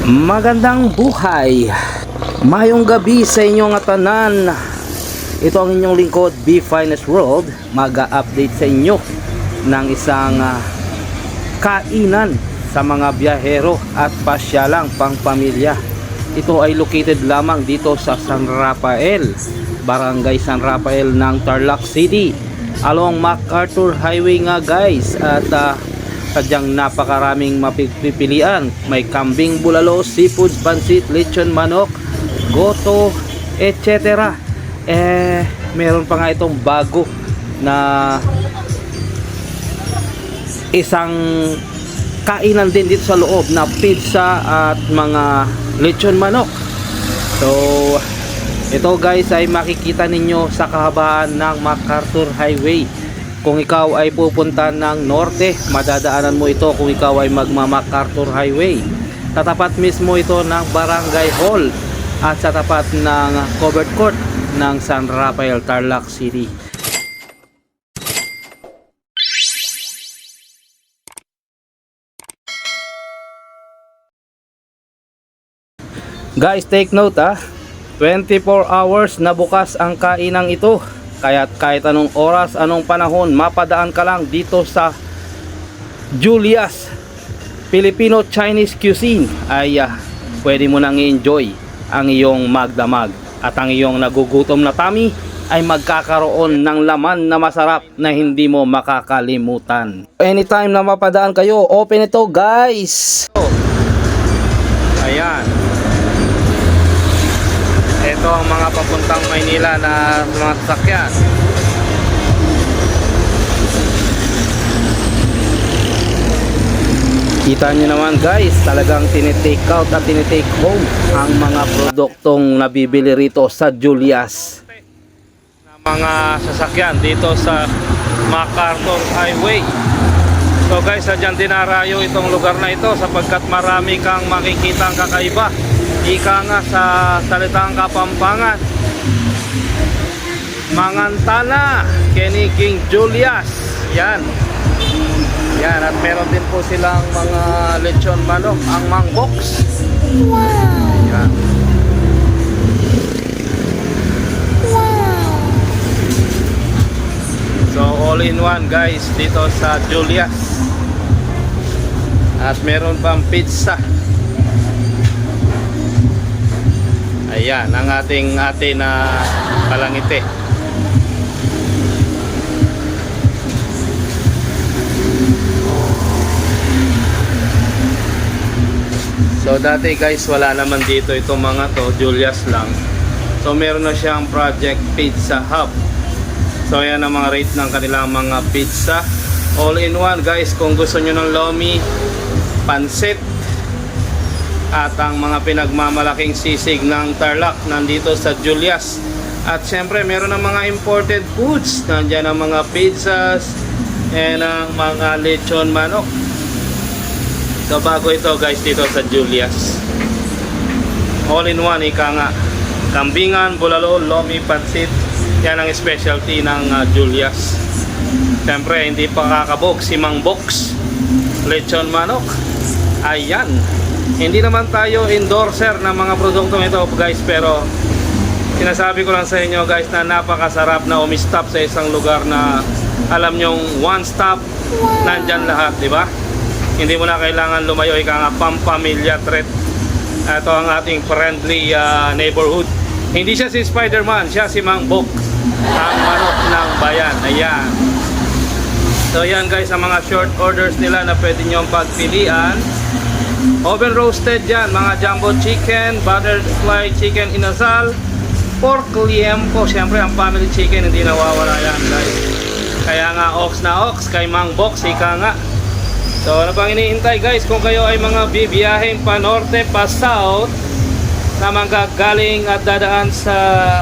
Magandang buhay, mayong gabi sa inyong tanan. Ito ang inyong lingkod, B Finest World. Mag-update sa inyo ng isang kainan sa mga biyahero at pasyalang pang pamilya. Ito ay located lamang dito sa San Rafael, Barangay San Rafael ng Tarlac City, along MacArthur Highway nga guys. At sadyang napakaraming mapipilian. May kambing bulalo, seafood, pansit, lechon manok, goto, etc. Meron pa nga itong bago na isang kainan din dito sa loob na pizza at mga lechon manok. So ito guys ay makikita ninyo sa kahabaan ng MacArthur Highway. Kung ikaw ay pupunta ng norte, madadaanan mo ito kung ikaw ay magma-MacArthur Highway. Tatapat mismo ito ng Barangay Hall at sa tapat ng covered court ng San Rafael, Tarlac City. Guys, take note 24 hours na bukas ang kainang ito. Kaya kahit anong oras, anong panahon, mapadaan ka lang dito sa Julia's Filipino Chinese Cuisine ay pwede mo nang i-enjoy ang iyong magdamag. At ang iyong nagugutom na tummy ay magkakaroon ng laman na masarap na hindi mo makakalimutan. Anytime na mapadaan kayo, open ito guys. Ayan. Ito ang mga papuntang Maynila na mga sasakyan. Kita nyo naman guys, talagang tinitake out at tinitake home ang mga produktong nabibili rito sa Julia's. Mga sasakyan dito sa MacArthur Highway. So guys, sadyan dinarayo itong lugar na ito sapagkat marami kang makikitang kakaiba. Ika nga sa salitang Kapampangan, Mangantana, Kenny King Julia's. Yan. Yan, at meron din po silang mga lechon manok, ang mangbox. Wow. Yan. Wow. So all in one guys dito sa Julia's. At meron pang pizza. Ayan, ang ating ate na kalangiti. So dati guys, wala naman dito itong mga to, Julia's lang. So meron na siyang Project Pizza Hub. So ayan ang mga rate ng kanilang mga pizza. All in one guys, kung gusto nyo ng lomi, pansit, at ang mga pinagmamalaking sisig ng Tarlac nandito sa Julia's. At syempre meron ng mga imported foods. Nandiyan ang mga pizzas and ang mga lechon manok. So bago ito guys dito sa Julia's. All in one, ika nga. Kambingan, bulalo, lomi, pansit. Yan ang specialty ng Julia's. Syempre hindi pa kakabog si Mang Box, lechon manok. Ayan. Hindi naman tayo endorser ng mga produktong ito guys, pero sinasabi ko lang sa inyo guys na napakasarap na umistop sa isang lugar na alam nyong one stop, nandyan lahat, di ba? Hindi mo na kailangan lumayo, ika nga pampamilya treat. Ito ang ating friendly neighborhood. Hindi siya si Spider-Man, siya si Mang Bok, ang manok ng bayan. Ayan. So yan guys, ang mga short orders nila na pwede nyong pagpilian. Oven roasted yan, mga jumbo chicken, butterfly chicken inasal, pork liempo. Siyempre ang family chicken hindi nawawala yan guys. Kaya nga ox na ox kay Mang Box, ika nga. So ano pang iniintay guys, kung kayo ay mga bibiyaheng pa norte pa south na manggagaling at dadaan sa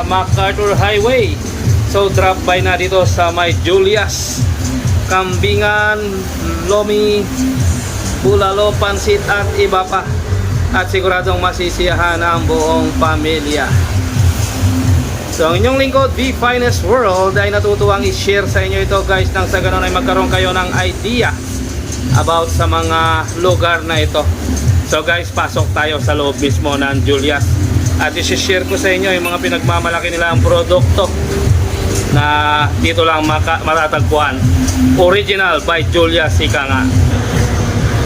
MacArthur Highway, so drop by na dito sa may Julia's. Kambingan, lomi, bulalo, pansit at iba pa. At siguradong masisiyahan ang buong pamilya. So ang inyong lingkod, The Finest World, ay natutuwang i-share sa inyo ito guys, nang sa ganun ay magkaroon kayo ng idea about sa mga lugar na ito. So guys, pasok tayo sa loob mismo ng Julius. At isi-share ko sa inyo yung mga pinagmamalaki nila ang produkto na dito lang matatagpuan. Original by Julius, ika nga.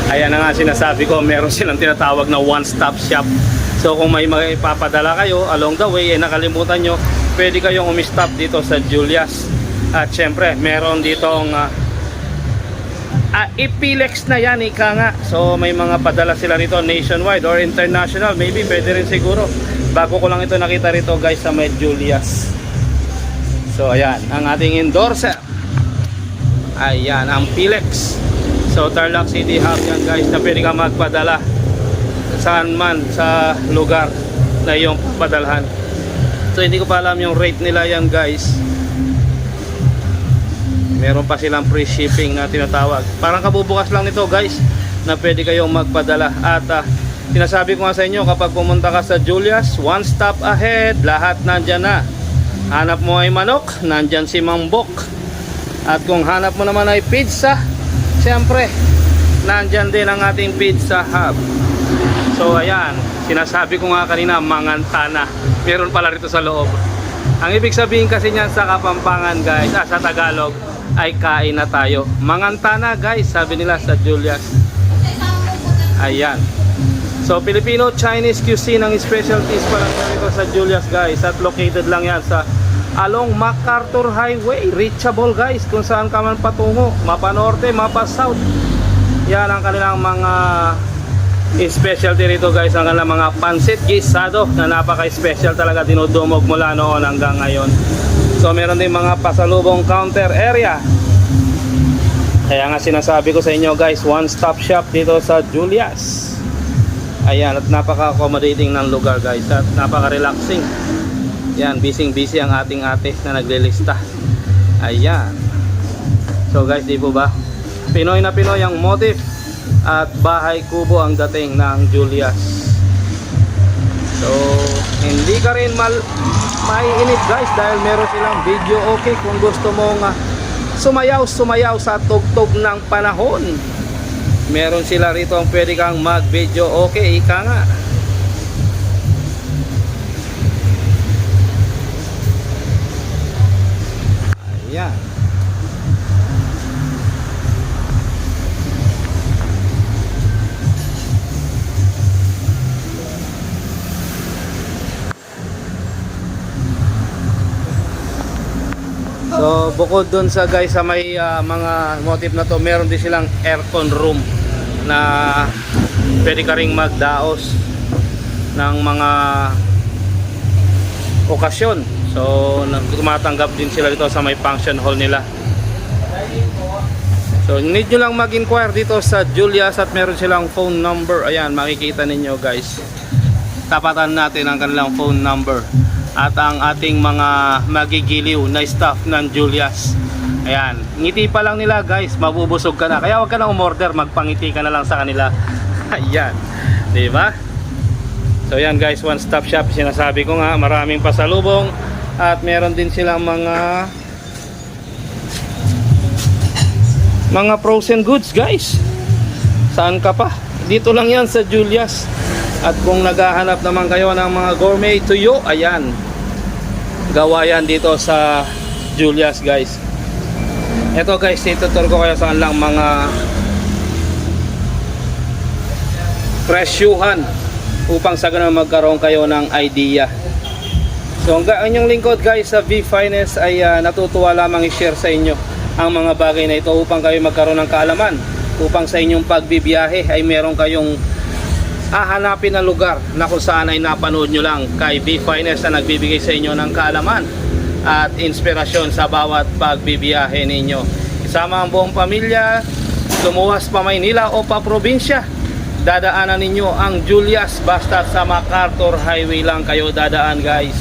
Ayan na nga sinasabi ko, meron silang tinatawag na one-stop shop. So kung may ipapadala kayo along the way, nakalimutan nyo, pwede kayong umistop dito sa Julius. At syempre, meron ditong Ipilex na yan, ika nga. So may mga padala sila rito nationwide or international, maybe pwede rin siguro. Bago ko lang ito nakita rito guys sa may Julius. So ayan, ang ating endorser. Ayan, ang Pilex. So Tarlac City Hub yan guys, na pwede ka magpadala saan man sa lugar na iyong padalhan. So hindi ko pa alam yung rate nila yan guys. Meron pa silang free shipping na tinatawag. Parang kabubukas lang nito guys, na pwede kayong magpadala. At sinasabi ko nga sa inyo, kapag pumunta ka sa Julius, one stop ahead, lahat nandyan na. Hanap mo ay manok, nandyan si Mambok. At kung hanap mo naman ay pizza, siyempre nandyan din ang ating Pizza Hub. So ayan, sinasabi ko nga kanina, mangantana. Meron pala rito sa loob. Ang ibig sabihin kasi niyan sa Kapampangan guys, sa Tagalog, ay kain na tayo. Mangantana guys, sabi nila sa Julius. Ayan. So Filipino Chinese cuisine ang specialties pa lang dito sa Julius guys. At located lang yan sa along MacArthur Highway. Reachable guys kung saan ka man patungo. Mapa Norte, Mapa South. Yan ang kanilang mga specialty rito guys. Ang kanilang mga pansit gisado na napaka-special talaga. Dinudumog mula noon hanggang ngayon. So meron din mga pasalubong counter area. Kaya nga sinasabi ko sa inyo guys, one stop shop dito sa Julius. Ayan, at napaka-accommodating ng lugar guys. At napaka-relaxing. Yan, busy ang ating ate na naglilista. Ayan. So guys, di po ba? Pinoy na Pinoy ang motif. At bahay kubo ang dating ng Julius. So hindi ka rin maiinip guys, dahil meron silang video okay kung gusto mong sumayaw sa tugtog ng panahon. Meron sila rito ang pwede kang mag video okay, ika nga. Ayan. So bukod dun sa guys sa may mga motif na to, meron din silang aircon room na pwede ka ring magdaos ng mga okasyon. So tumatanggap din sila dito sa may function hall nila. So need nyo lang mag-inquire dito sa Julius at meron silang phone number. Ayan, makikita ninyo guys. Tapatan natin ang kanilang phone number. At ang ating mga magigiliw na staff ng Julius. Ayan, ngiti pa lang nila guys, mabubusog ka na. Kaya wag ka na umorder, magpangiti ka na lang sa kanila. Ayan, diba? So ayan guys, one stop shop. Sinasabi ko nga, maraming pasalubong. At meron din silang mga frozen goods guys. Saan ka pa? Dito lang yan sa Julius. At kung naghahanap naman kayo ng mga gourmet tuyo, ayan, gawa yan dito sa Julius guys. Ito guys, itutur ko kayo saan lang mga presyuhan upang sa ganun magkaroon kayo ng idea. So ang inyong lingkod guys sa V-Finance ay natutuwa lamang i-share sa inyo ang mga bagay na ito upang kayo magkaroon ng kaalaman, upang sa inyong pagbibiyahe ay meron kayong hahanapin na lugar na kung saan ay napanood nyo lang kay V-Finance na nagbibigay sa inyo ng kaalaman at inspirasyon sa bawat pagbibiyahe ninyo. Isama ang buong pamilya, lumuwas pa Maynila o pa probinsya, dadaanan ninyo ang Julius. Basta sa MacArthur Highway lang kayo dadaan guys.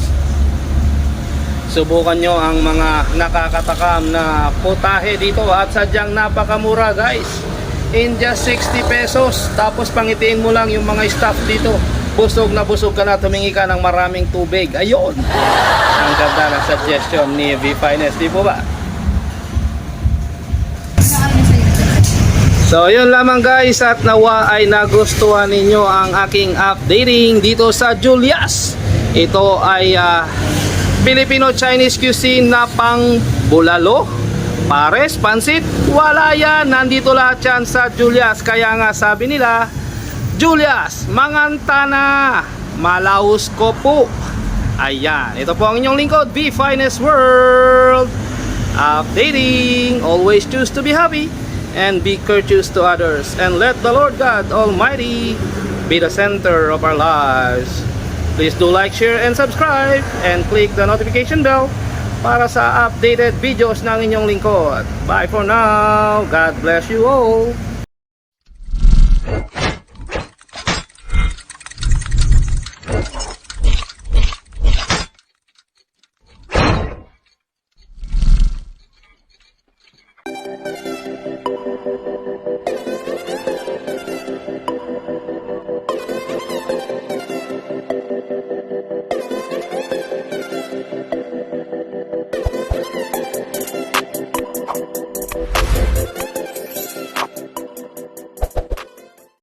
Subukan nyo ang mga nakakatakam na putahe dito at sadyang napakamura guys. In just 60 pesos. Tapos pangitiin mo lang yung mga staff dito. Busog na busog ka na, tumingi ka ng maraming tubig. Ayun, ang ganda ng suggestion ni V-Finance, di po ba? So yun lamang guys, at nawa ay nagustuhan ninyo ang aking updating dito sa Julius. Ito ay Filipino-Chinese cuisine na pang bulalo, pares, pansit, wala yan. Nandito lahat yan sa Julius. Kaya nga sabi nila, Julius, mangantana, malaos ko po. Ayan, ito po ang inyong lingkod, The Finest World. Updating, always choose to be happy and be courteous to others, and let the Lord God Almighty be the center of our lives. Please do like, share, and subscribe, and click the notification bell para sa updated videos ng inyong lingkod. Bye for now. God bless you all.